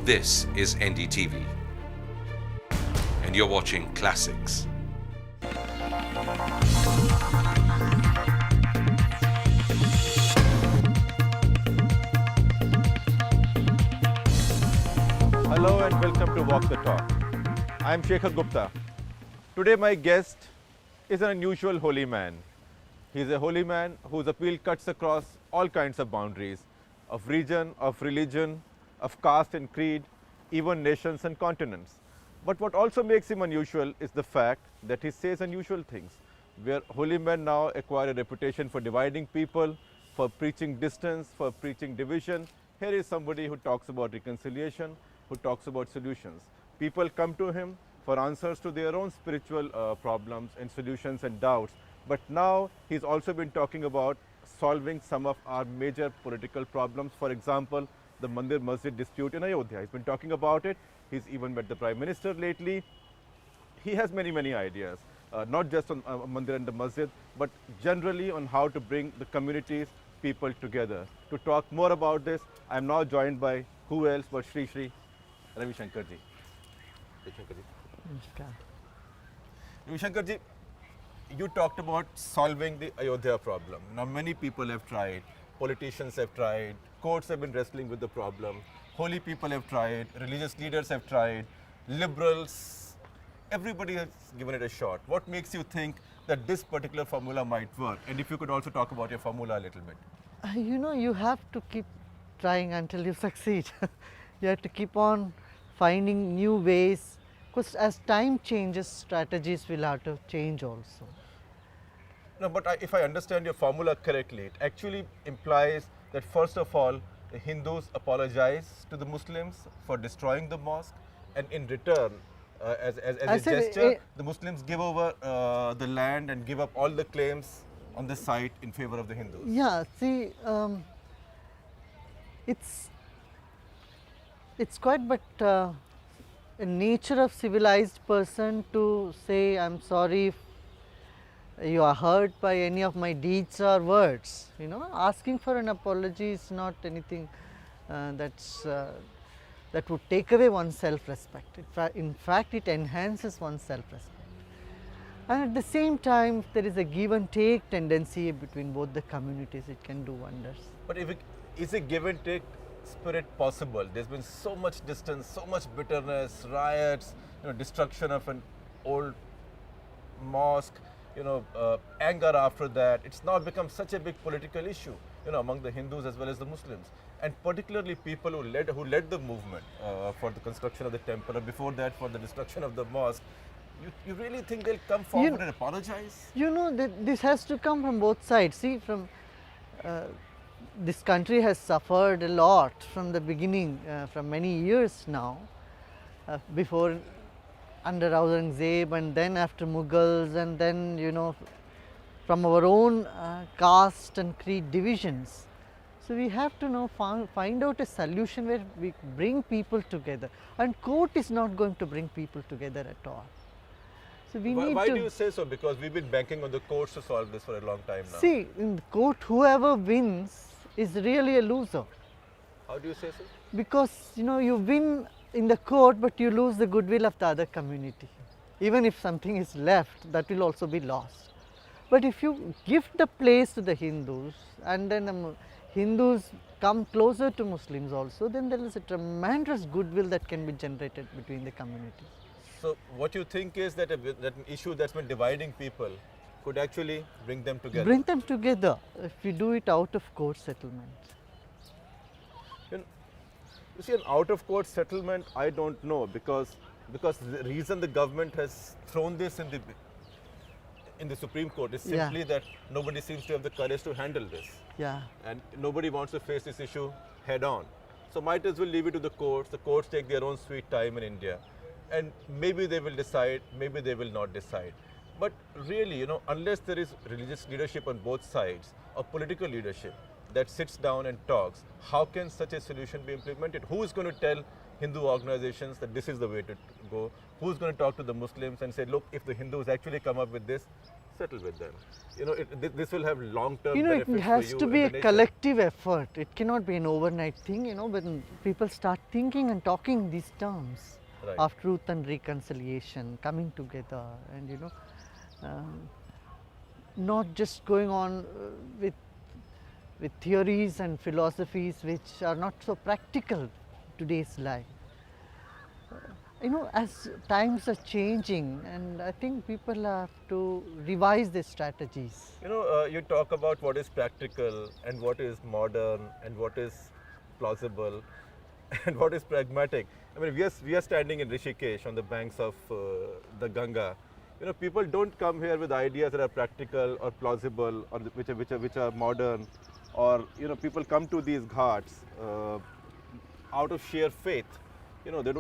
This is NDTV, and you're watching Classics. Hello and welcome to Walk the Talk. I am Shekhar Gupta. Today my guest is an unusual holy man. He is a holy man whose appeal cuts across all kinds of boundaries of region, of religion, of caste and creed, even nations and continents. But what also makes him unusual is the fact that he says unusual things, where holy men now acquire a reputation for dividing people, for preaching distance, for preaching division. Here is somebody who talks about reconciliation, who talks about solutions. People come to him for answers to their own spiritual problems and solutions and doubts. But now he's also been talking about solving some of our major political problems. For example, the Mandir Masjid dispute in Ayodhya. He's been talking about it. He's even met the Prime Minister lately. He has many ideas, not just on Mandir and the Masjid, but generally on how to bring the communities, people together. To talk more about this, I am now joined by who else but Shri Ravi Shankar ji. Ravi Shankar ji, you talked about solving the Ayodhya problem. Now many people have tried, politicians have tried, courts have been wrestling with the problem, holy people have tried, religious leaders have tried, liberals, everybody has given it a shot. What makes you think that this particular formula might work? And if you could also talk about your formula a little bit. You know, you have to keep trying until you succeed. You have to keep on finding new ways, because as time changes, strategies will have to change also. No, but if I understand your formula correctly, it actually implies that first of all, the Hindus apologize to the Muslims for destroying the mosque, and in return, as a gesture, the Muslims give over the land and give up all the claims on the site in favor of the Hindus. Yeah, see, it's quite but a nature of civilized person to say, I'm sorry if you are hurt by any of my deeds or words. You know, asking for an apology is not anything that would take away one's self-respect. In fact, it enhances one's self-respect. And at the same time, if there is a give and take tendency between both the communities, it can do wonders. But is a give and take spirit possible? There's been so much distance, so much bitterness, riots, destruction of an old mosque, anger after that. It's now become such a big political issue, among the Hindus as well as the Muslims, and particularly people who led the movement for the construction of the temple, or before that for the destruction of the mosque. You really think they'll come forward and apologize? You know, this has to come from both sides. See, from this country has suffered a lot from the beginning, from many years now, before under Aurangzeb, and then after Mughals, and then from our own caste and creed divisions. So we have to now find out a solution where we bring people together, and court is not going to bring people together at all. So we need why to. do you say so? Because we've been banking on the courts to solve this for a long time now. See, in the court, whoever wins is really a loser. How do you say so? Because you win in the court, but you lose the goodwill of the other community. Even if something is left, that will also be lost. But if you give the place to the Hindus, and then the Hindus come closer to Muslims also, then there is a tremendous goodwill that can be generated between the communities. So what you think is that that an issue that's been dividing people could actually bring them together? Bring them together if we do it out of court settlement. You see, an out-of-court settlement, I don't know, because the reason the government has thrown this in the Supreme Court is simply that nobody seems to have the courage to handle this. Yeah. And nobody wants to face this issue head on. So might as well leave it to the courts. The courts take their own sweet time in India. And maybe they will decide, maybe they will not decide. But really, unless there is religious leadership on both sides, or political leadership that sits down and talks, how can such a solution be implemented? Who is going to tell Hindu organizations that this is the way to go? Who is going to talk to the Muslims and say, look, if the Hindus actually come up with this, settle with them. You know, this will have long-term You know, benefits it has for you to and be the a nation. collective effort. It cannot be an overnight thing, you know, when people start thinking and talking these terms Right. of truth and reconciliation, coming together and, you know, not just going on with theories and philosophies which are not so practical today's life. You know, as times are changing, and I think people have to revise their strategies. You know, you talk about what is practical and what is modern and what is plausible and what is pragmatic. I mean, we are standing in Rishikesh on the banks of the Ganga. You know, people don't come here with ideas that are practical or plausible or which are modern, or you know, people come to these ghats out of sheer faith. You know, they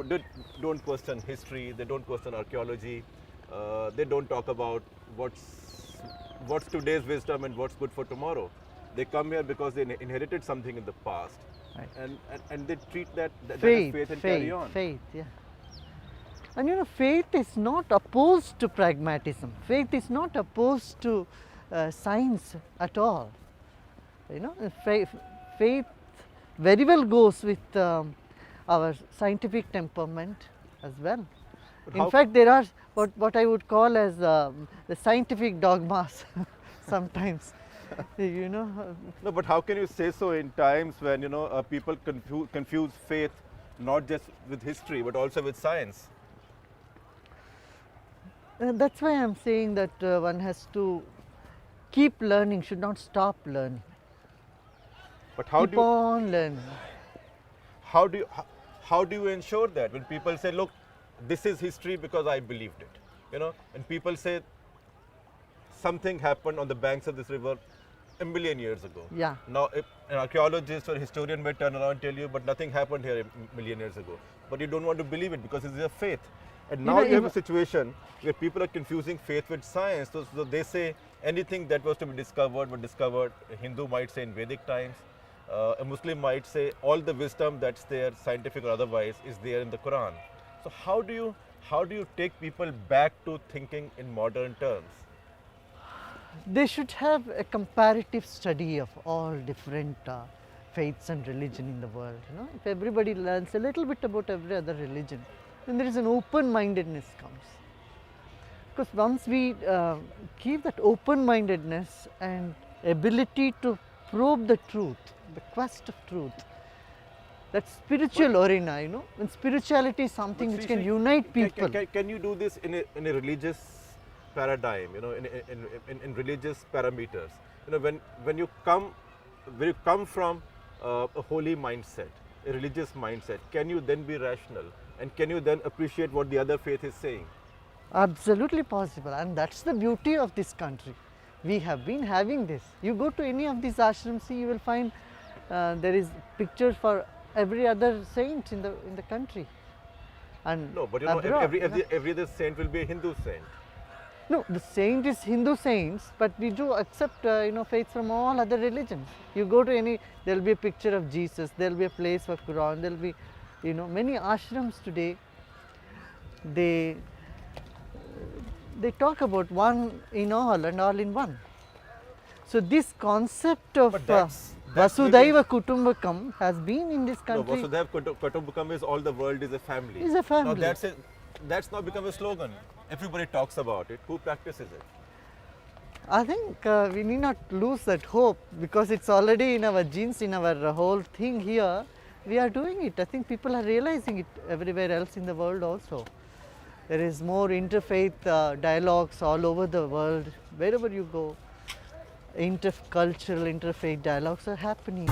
don't question history, they don't question archaeology, they don't talk about what's today's wisdom and what's good for tomorrow. They come here because they inherited something in the past, Right. and they treat that as Faith, faith and faith, carry on. faith, yeah. And you know, faith is not opposed to pragmatism. Faith is not opposed to science at all. You know, faith very well goes with our scientific temperament as well. But In how- fact, there are what I would call as the scientific dogmas sometimes. You know, No, but how can you say so in times when you know people confuse faith not just with history but also with science? that's why I'm saying that one has to keep learning, should not stop learning. But how Keep do you, on learning. how do you ensure that when people say, look, this is history because I believed it, you know, and people say something happened on the banks of this river a million years ago. Yeah. Now, if an archaeologist or historian may turn around and tell you, but nothing happened here a million years ago. But you don't want to believe it because it's your faith. And You now know, you have a if- situation where people are confusing faith with science. So they say anything that was to be discovered was discovered. A Hindu might say in Vedic times. A Muslim might say all the wisdom that's there, scientific or otherwise, is there in the Quran. So how do you take people back to thinking in modern terms? They should have a comparative study of all different faiths and religion in the world. You know, if everybody learns a little bit about every other religion, then there is an open-mindedness comes. Because once we keep that open-mindedness and ability to probe the truth, the quest of truth, that spiritual arena, you know, when spirituality is something But which see, can unite people. Can you do this in a religious paradigm? You know, in religious parameters. You know, when you come from a holy mindset, a religious mindset, can you then be rational, and can you then appreciate what the other faith is saying? Absolutely possible, and that's the beauty of this country. We have been having this. You go to any of these ashrams, see, you will find there is pictures for every other saint in the country. And No, but you know, abroad, you know. every other saint will be a Hindu saint. No, the saint is Hindu saints, but we do accept you know, faiths from all other religions. You go to any, there will be a picture of Jesus, there will be a place for Quran, there will be, you know, many ashrams today. They talk about one in all and all in one. So this concept of But that's Vasudhaiva Kutumbakam has been in this No, country. Vasudhaiva Kutumbakam is all the world is a family. Is a family. Now that's now become a slogan. Everybody talks about it. Who practices it? I think we need not lose that hope because it's already in our genes, in our whole thing here. We are doing it. I think people are realizing it everywhere else in the world also. There is more interfaith dialogues all over the world. Wherever you go, intercultural, interfaith dialogues are happening.